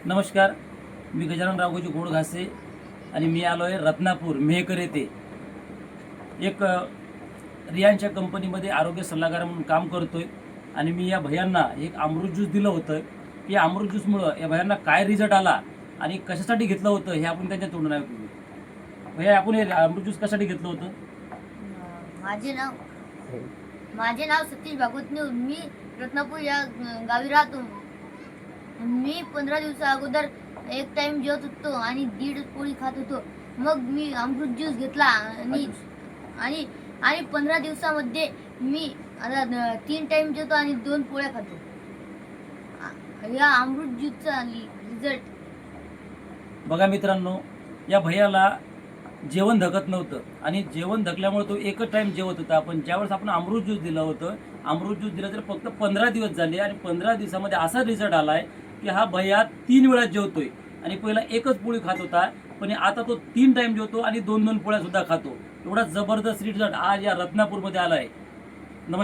नमस्कार, मी गजानन राघोजी गोडघासे आणि मी आलो आहे रत्नापूर मेहकर येथे. एक रियांच्या कंपनीमध्ये आरोग्य सल्लागार म्हणून काम करतोय आणि मी या भैयांना एक अमृत ज्यूस दिलं होतं की अमृत ज्यूसमुळं या भैयांना काय रिझल्ट आला आणि कशासाठी घेतलं होतं हे आपण त्यांच्या तोंडून ऐकू. भैया, आपण हे अमृत ज्यूस कशासाठी घेतलं होतं? माझे नाव माझे नाव सतीश भागवत नेऊन मी रत्नापूर या गावी राहतो. मी 15 दिवसा अगोदर एक टाइम जेवत होतो आणि 1.5 पोळी खात होतो. मग मी अमृत ज्यूस घेतला आणि आणि आणि 15 दिवसामध्ये मी आता 3 टाइम जेवतो आणि 2 पोळ्या खातो. या अमृत ज्यूसचा रिझल्ट बघा मित्रांनो, या भैयाला जेवण धकत नव्हतं आणि जेवण धकल्यामुळे तो एकच टाइम जेवत होता. पण ज्यावेळेस आपण अमृत ज्यूस दिलं होतं, अमृत ज्यूस दिलं तर फक्त 15 दिवस झाले आणि 15 दिवसामध्ये असा रिझल्ट आलाय की हा भैया 3 वेळा जेवतोय. आणि पहिला एकच पोळी खात होता, पण आता तो 3 टाइम जेवतो आणि 2-2 पोळ्या सुद्धा खातो. एवढा जबरदस्त रिझल्ट आज या रत्नापूरमध्ये आलाय.